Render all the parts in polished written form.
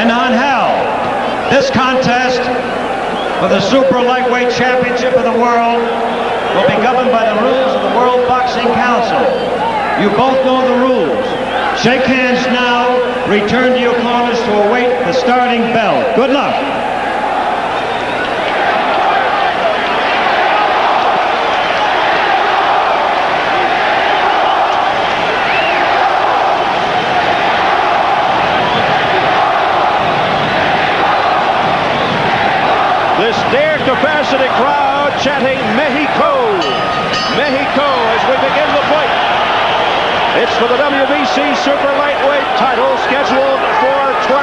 And on hell, this contest for the Super Lightweight Championship of the world will be governed by the rules of the World Boxing Council. You both know the rules. Shake hands now, return to your corners to await the starting bell. Good luck. This near-capacity crowd chanting Mexico, Mexico as we begin the fight. It's for the WBC Super Lightweight title scheduled for 12.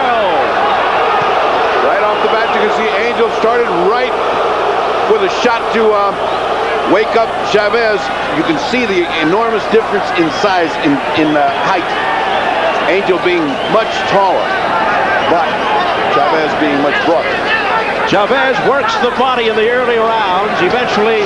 Right off the bat, you can see Angel started right with a shot to wake up Chavez. You can see the enormous difference in size, in height. Angel being much taller, but Chavez being much broader. Chavez works the body in the early rounds, eventually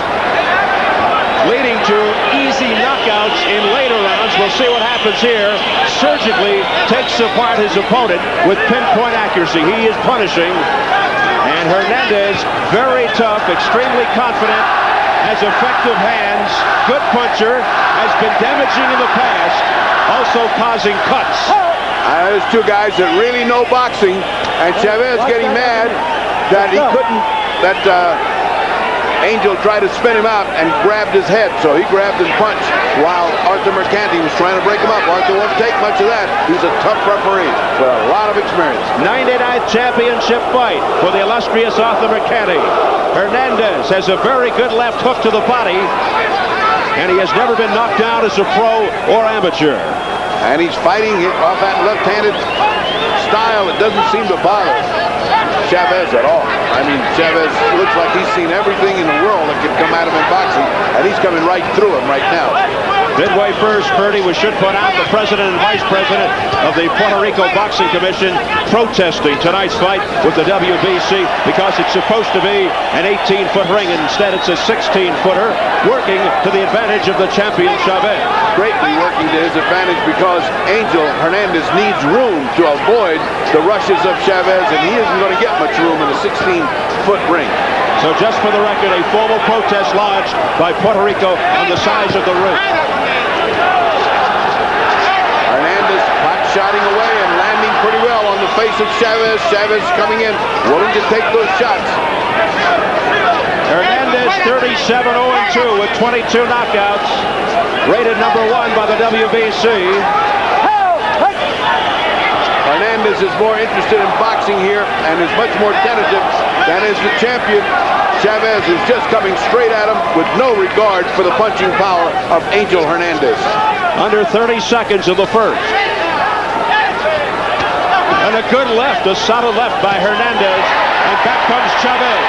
leading to easy knockouts in later rounds. We'll see what happens here. Surgically takes apart his opponent with pinpoint accuracy. He is punishing. And Hernandez, very tough, extremely confident, has effective hands, good puncher, has been damaging in the past, also causing cuts. There's two guys that really know boxing, and Chavez getting mad that he couldn't, Angel tried to spin him out and grabbed his head, so he grabbed and punched while Arthur Mercanti was trying to break him up. Arthur won't take much of that. He's a tough referee with a lot of experience. 99th championship fight for the illustrious Arthur Mercanti. Hernandez has a very good left hook to the body, and he has never been knocked down as a pro or amateur. And he's fighting off that left-handed style. It doesn't seem to bother Chavez at all. I mean, Chavez looks like he's seen everything in the world that could come at him in boxing, and he's coming right through him right now. Midway first, Purdy, we should point out the president and vice president of the Puerto Rico Boxing Commission protesting tonight's fight with the WBC because it's supposed to be an 18-foot ring, and instead it's a 16-footer, working to the advantage of the champion Chavez. Greatly working to his advantage because Angel Hernandez needs room to avoid the rushes of Chavez, and he isn't going to get much room in a 16-foot ring. So just for the record, a formal protest lodged by Puerto Rico on the size of the ring. Hernandez pot-shotting away and landing pretty well on the face of Chavez. Chavez coming in, willing to take those shots. Hernandez 37-0-2 with 22 knockouts, rated #1 by the WBC. Hernandez is more interested in boxing here and is much more tentative than is the champion. Chavez is just coming straight at him with no regard for the punching power of Angel Hernandez. Under 30 seconds of the first. And a good left, a solid left by Hernandez. And back comes Chavez.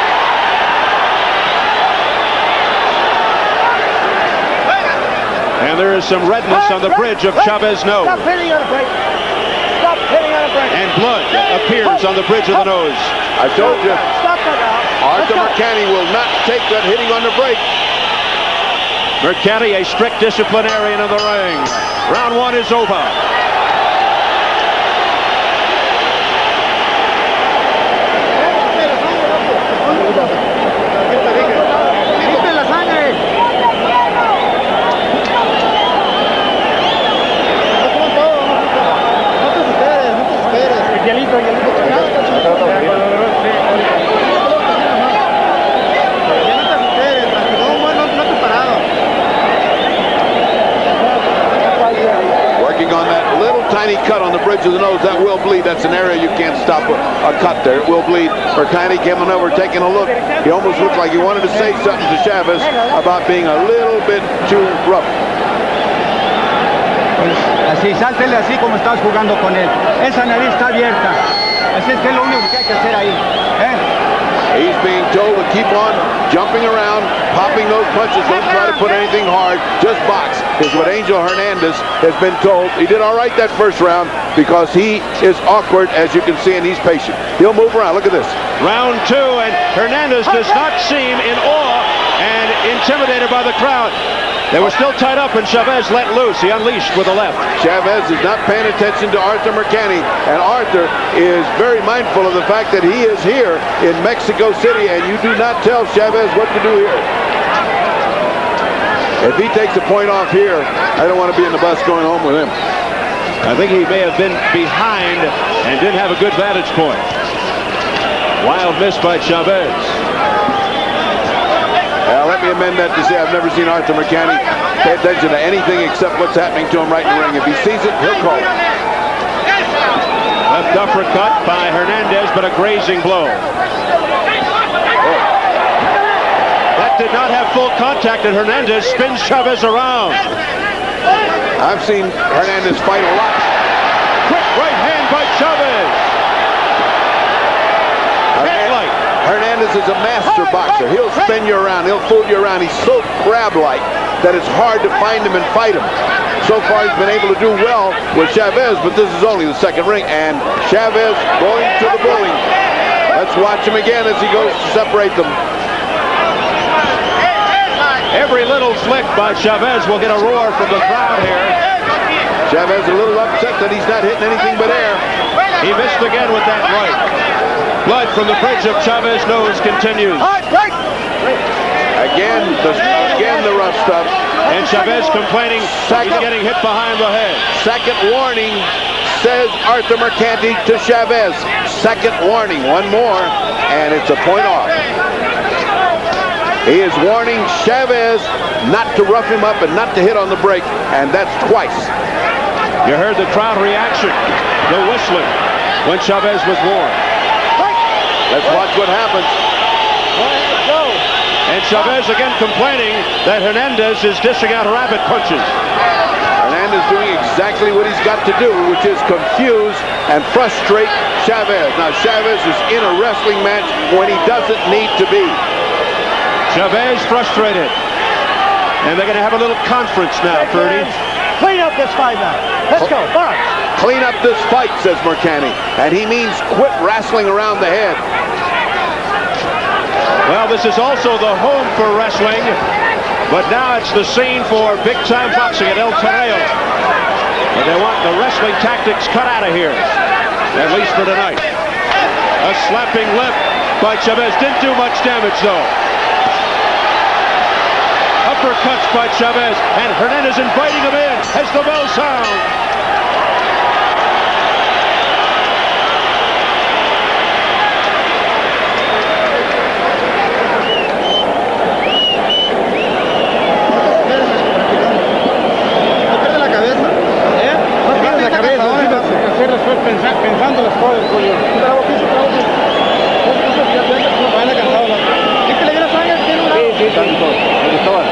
And there is some redness on the bridge of Chavez's nose. Stop hitting on a break. Stop hitting on a break. And blood appears on the bridge of the nose. I told you. Stop that now. Arthur Mercanti will not take that hitting on the break. Mercanti, a strict disciplinarian in the ring. Round 1 is over. Tiny cut on the bridge of the nose, that will bleed. That's an area you can't stop a cut there. It will bleed. Mercanti coming over, taking a look. He almost looked like he wanted to say something to Chavez about being a little bit too rough. Así, sáltele así como estás jugando con él. Esa nariz está abierta. Así es que es lo único que hay que hacer ahí. He's being told to keep on jumping around, popping those punches. Don't try to put anything hard. Just box is what Angel Hernandez has been told. He did all right that first round because he is awkward, as you can see, and he's patient. He'll move around. Look at this. Round 2, and Hernandez does not seem in awe and intimidated by the crowd. They were still tied up, and Chavez let loose. He unleashed with the left. Chavez is not paying attention to Arthur Mercani, and Arthur is very mindful of the fact that he is here in Mexico City, and you do not tell Chavez what to do here. If he takes a point off here, I don't want to be in the bus going home with him. I think he may have been behind and didn't have a good vantage point. Wild miss by Chavez. Let me amend that to say I've never seen Arthur Mercani pay attention to anything except what's happening to him right in the ring. If he sees it, he'll call it. Left uppercut by Hernandez, but a grazing blow. That did not have full contact, and Hernandez spins Chavez around. I've seen Hernandez fight a lot. Quick right hand by Chavez. Hernandez is a master boxer. He'll spin you around. He'll fool you around. He's so crab-like that it's hard to find him and fight him. So far, he's been able to do well with Chavez, but this is only the second ring, and Chavez going to the bully. Let's watch him again as he goes to separate them. Every little flick by Chavez will get a roar from the crowd here. Chavez a little upset that he's not hitting anything but air. He missed again with that right. Blood from the bridge of Chavez's nose continues. Again the rough stuff. And Chavez complaining he's getting hit behind the head. Second warning, says Arthur Mercani to Chavez. Second warning, one more, and it's a point off. He is warning Chavez not to rough him up and not to hit on the break, and that's twice. You heard the crowd reaction, the whistling, when Chavez was warned. Let's watch what happens. And Chavez again complaining that Hernandez is dishing out rabbit punches. Hernandez doing exactly what he's got to do, which is confuse and frustrate Chavez. Now Chavez is in a wrestling match when he doesn't need to be. Chavez frustrated. And they're going to have a little conference now, Ferdy. Clean up this fight now. Let's go. Box. Clean up this fight, says Mercani. And he means quit wrestling around the head. Well, this is also the home for wrestling, but now it's the scene for big-time boxing at El Toreo. But they want the wrestling tactics cut out of here, at least for tonight. A slapping left by Chavez. Didn't do much damage, though. Uppercuts by Chavez, and Hernandez inviting him in as the bell sounds. Pensando las cosas, Julio. Van a cansado. ¿Es que le dio la sangre? Sí, tanto. Me gustaba.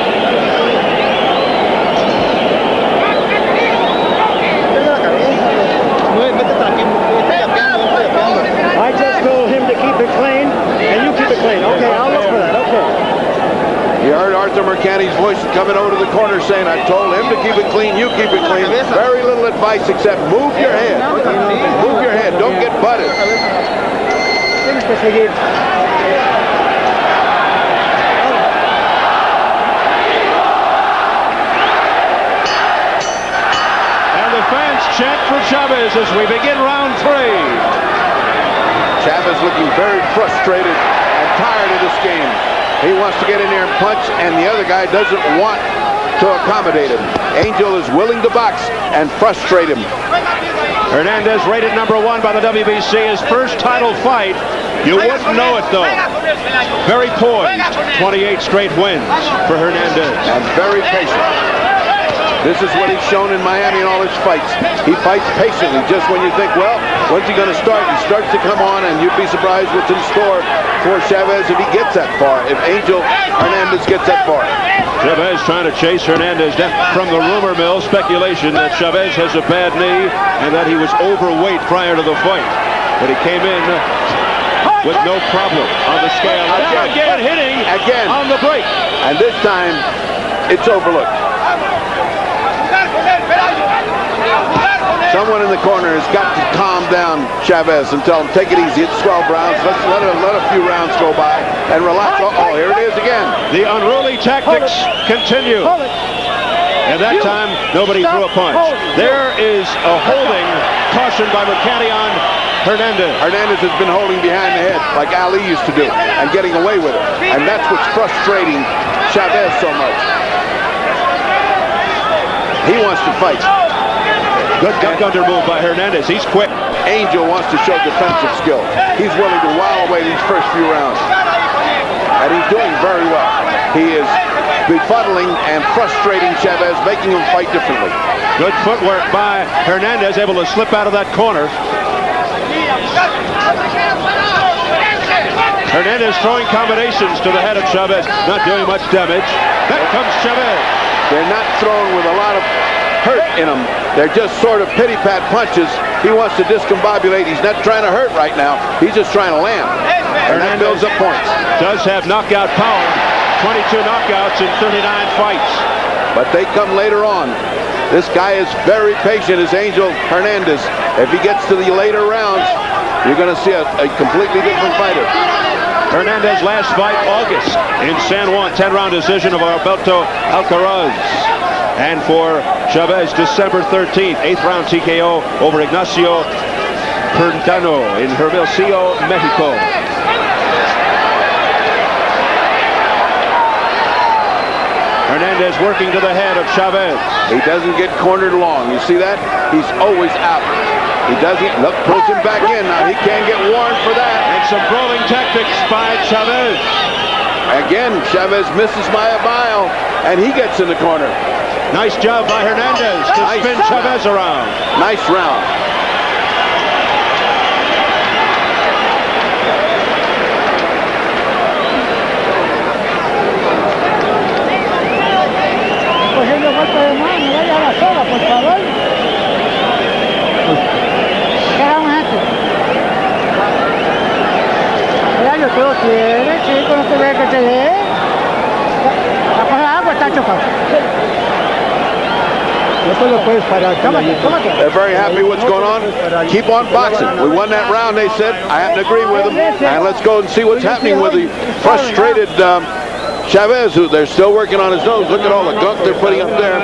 La cabeza. Métete aquí. I just told him to keep it clean, and you keep it clean. Okay, I'll look for that. Okay. You heard Arthur Mercani's voice coming over to the corner saying, I told him to keep it clean, you keep it clean. Very little advice except move your head. Move your head, don't get butted. Tienes que seguir. And the fans chant for Chavez as we begin round 3. Chavez looking very frustrated and tired of this game. He wants to get in there and punch, and the other guy doesn't want to accommodate him. Angel is willing to box and frustrate him. Hernandez rated #1 by the WBC. His first title fight. You wouldn't know it, though. Very poised. 28 straight wins for Hernandez. And very patient. This is what he's shown in Miami in all his fights. He fights patiently just when you think, well, when's he going to start? He starts to come on, and you'd be surprised what's in store for Chavez if he gets that far, if Angel Hernandez gets that far. Chavez trying to chase Hernandez down. From the rumor mill, speculation that Chavez has a bad knee and that he was overweight prior to the fight. But he came in with no problem on the scale. Again hitting on the break. And this time, it's overlooked. Someone in the corner has got to calm down Chavez and tell him, take it easy, it's 12 rounds, let's let a few rounds go by and relax. Oh, here it is again. The unruly tactics continue. And that time, nobody threw a punch. There is a holding caution by Mukadian Hernandez. Hernandez has been holding behind the head like Ali used to do and getting away with it. And that's what's frustrating Chavez so much. He wants to fight. Good duck under move by Hernandez. He's quick. Angel wants to show defensive skill. He's willing to while away these first few rounds. And he's doing very well. He is befuddling and frustrating Chavez, making him fight differently. Good footwork by Hernandez, able to slip out of that corner. Hernandez throwing combinations to the head of Chavez, not doing much damage. Back comes Chavez. They're not thrown with a lot of hurt in them. They're just sort of pity-pat punches. He wants to discombobulate. He's not trying to hurt right now. He's just trying to land. And that builds up points. Does have knockout power. 22 knockouts in 39 fights. But they come later on. This guy is very patient, is Angel Hernandez. If he gets to the later rounds, you're going to see a completely different fighter. Hernandez last fight August in San Juan, 10-round decision of Alberto Alcaraz. And for Chavez, December 13th, 8th round TKO over Ignacio Perntano in Hermosillo, Mexico. Hernandez working to the head of Chavez. He doesn't get cornered long. You see that? He's always out. He doesn't. Look, pulls him back in. Now he can't get warned for that. And some brawling tactics by Chavez. Again, Chavez misses by a mile, and he gets in the corner. Nice job by Hernandez to spin Chavez around. Nice round. Cogiendo golpe de mano, vaya a la sola, por favor. ¿Qué hagamos esto? Mira, yo te lo tiene, chico, no te ve que te dé. La cosa de agua está chocada. They're very happy what's going on. Keep on boxing. We won that round, they said. I happen to agree with them. And let's go and see what's happening with the frustrated Chavez, who they're still working on his nose. Look at all the gunk they're putting up there.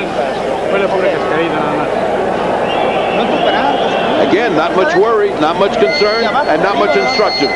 Again, not much worry, not much concern, and not much instruction.